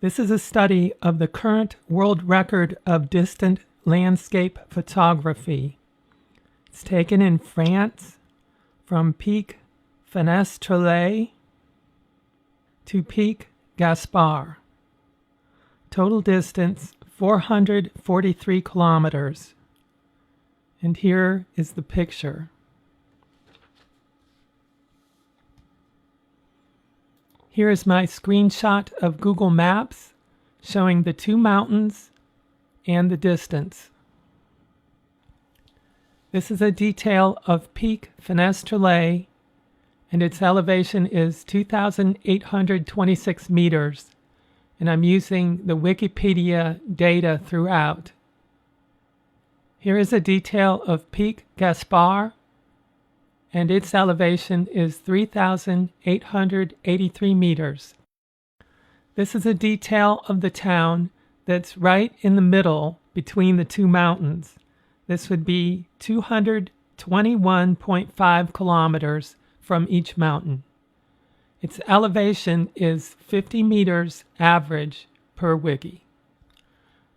This is a study of the current world record of distant landscape photography. It's taken in France from Pic Fenestrelle to Pic Gaspard. Total distance 443 kilometers. And here is the picture. Here is my screenshot of Google Maps showing the two mountains and the distance. This is a detail of Pic Fenestrelle, and its elevation is 2,826 meters, and I'm using the Wikipedia data throughout. Here is a detail of Pic Gaspard, and its elevation is 3,883 meters. This is a detail of the town that's right in the middle between the two mountains. This would be 221.5 kilometers from each mountain. Its elevation is 50 meters average per wiki.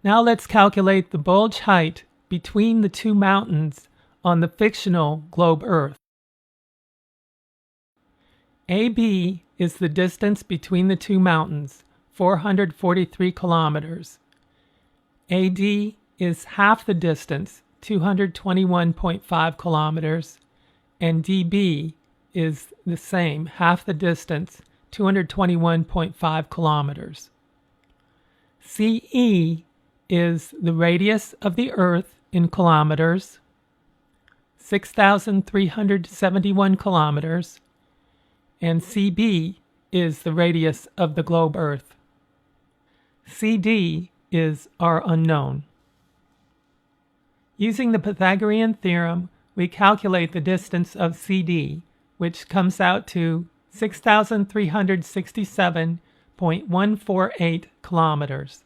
Now let's calculate the bulge height between the two mountains on the fictional globe Earth. AB is the distance between the two mountains, 443 kilometers. AD is half the distance, 221.5 kilometers, and DB is the same, half the distance, 221.5 kilometers. CE is the radius of the Earth in kilometers, 6,371 kilometers, and CB is the radius of the globe Earth. CD is our unknown. Using the Pythagorean theorem, we calculate the distance of CD, which comes out to 6,367.148 kilometers.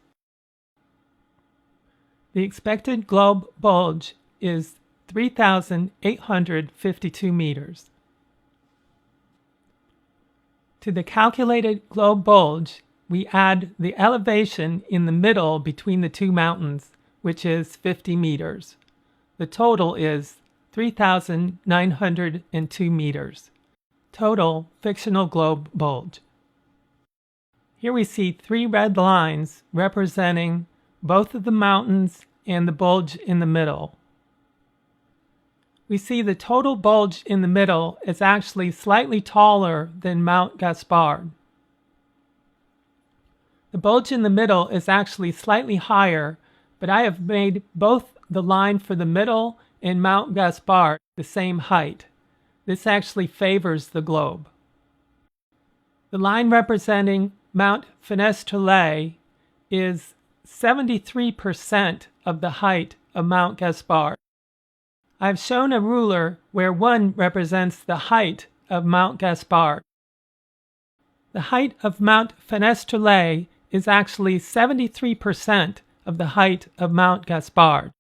The expected globe bulge is 3,852 meters. To the calculated globe bulge, we add the elevation in the middle between the two mountains, which is 50 meters. The total is 3,902 meters. Total fictional globe bulge. Here we see three red lines representing both of the mountains and the bulge in the middle. We see the total bulge in the middle is actually slightly taller than Mount Gaspard. The bulge in the middle is actually slightly higher, but I have made both the line for the middle and Mount Gaspard the same height. This actually favors the globe. The line representing Mount Fenestrelle is 73% of the height of Mount Gaspard. I've shown a ruler where 1 represents the height of Mount Gaspard. The height of Mount Fenestrelle is actually 73% of the height of Mount Gaspard.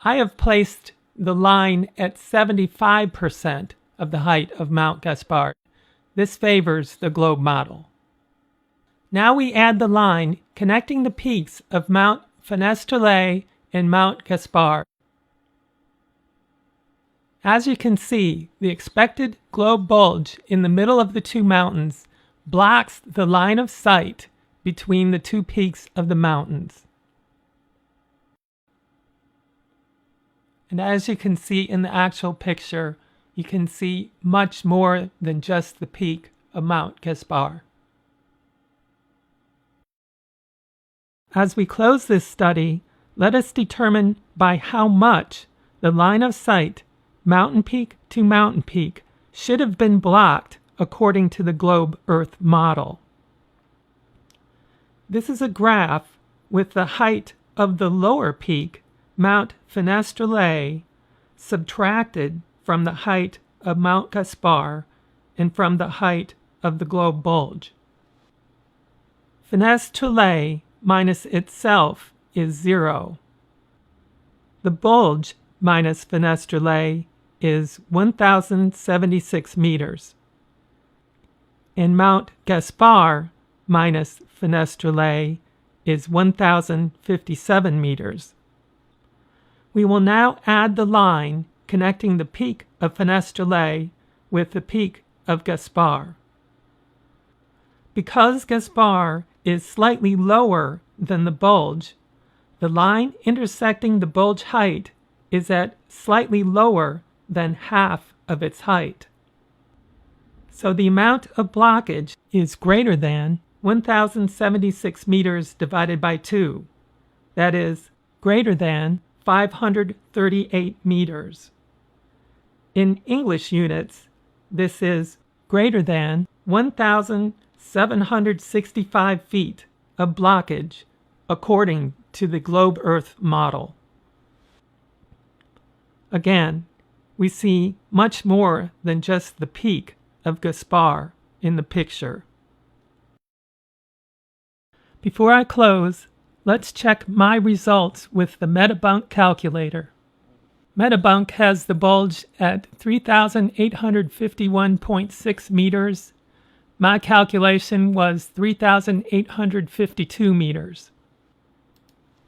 I have placed the line at 75% of the height of Mount Gaspard. This favors the globe model. Now we add the line connecting the peaks of Mount Fenestrelle and Mount Gaspard. As you can see, the expected globe bulge in the middle of the two mountains blocks the line of sight between the two peaks of the mountains. And as you can see in the actual picture, you can see much more than just the peak of Mount Gaspard. As we close this study, let us determine by how much the line of sight mountain peak to mountain peak should have been blocked according to the globe Earth model. This is a graph with the height of the lower peak, Mount Fenestrelle, subtracted from the height of Mount Gaspard and from the height of the globe bulge. Fenestrelle minus itself is 0. The bulge minus Fenestrelle is 1,076 meters. And Mount Gaspard minus Fenestrelle is 1,057 meters. We will now add the line connecting the peak of Fenestrelle with the peak of Gaspar. Because Gaspar is slightly lower than the bulge, the line intersecting the bulge height is at slightly lower than half of its height. So the amount of blockage is greater than 1,076 meters divided by 2. That is greater than 538 meters. In English units, this is greater than 1,765 feet of blockage according to the globe Earth model. Again, we see much more than just the peak of Gaspar in the picture. Before I close, let's check my results with the Metabunk calculator. Metabunk has the bulge at 3,851.6 meters. My calculation was 3,852 meters.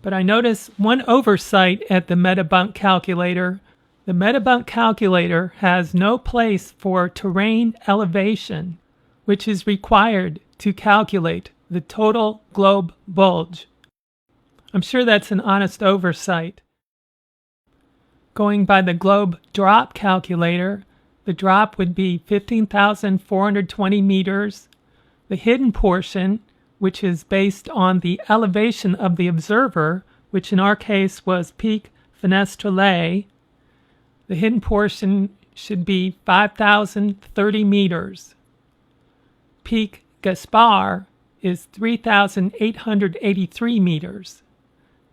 But I notice one oversight at the Metabunk calculator. The Metabunk calculator has no place for terrain elevation, which is required to calculate the total globe bulge. I'm sure that's an honest oversight. Going by the globe drop calculator, the drop would be 15,420 meters. The hidden portion, which is based on the elevation of the observer, which in our case was Peak Fenestrelle, the hidden portion should be 5,030 meters. Peak Gaspar is 3,883 meters.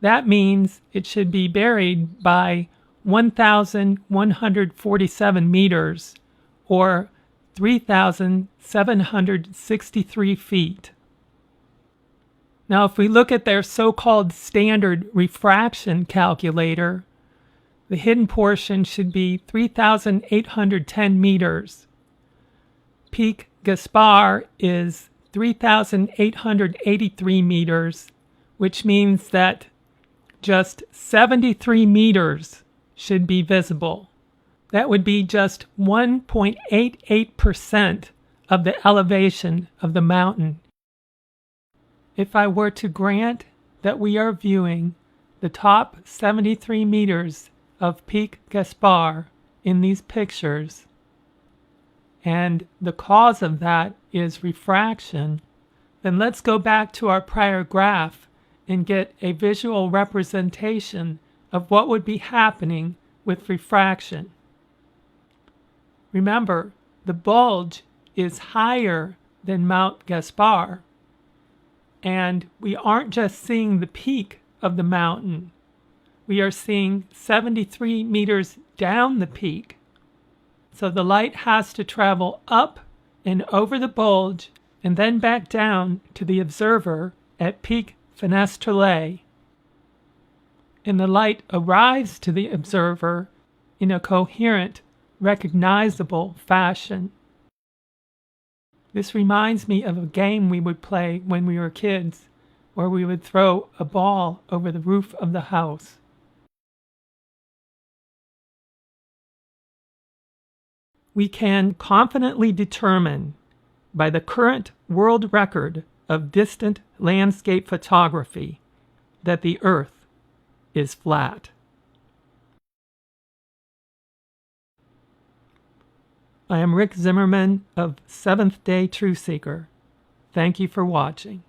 That means it should be buried by 1,147 meters, or 3,763 feet. Now, if we look at their so-called standard refraction calculator, the hidden portion should be 3,810 meters. Peak Gaspar is 3,883 meters, which means that just 73 meters should be visible. That would be just 1.88% of the elevation of the mountain. If I were to grant that we are viewing the top 73 meters of Peak Gaspar in these pictures, and the cause of that is refraction, then let's go back to our prior graph and get a visual representation of what would be happening with refraction. Remember, the bulge is higher than Mount Gaspar, and we aren't just seeing the peak of the mountain. We are seeing 73 meters down the peak. So the light has to travel up and over the bulge and then back down to the observer at Peak Fenestrelle. And the light arrives to the observer in a coherent, recognizable fashion. This reminds me of a game we would play when we were kids, where we would throw a ball over the roof of the house. We can confidently determine by the current world record of distant landscape photography that the Earth is flat. I am Rick Zimmerman of Seventh Day Truth Seeker. Thank you for watching.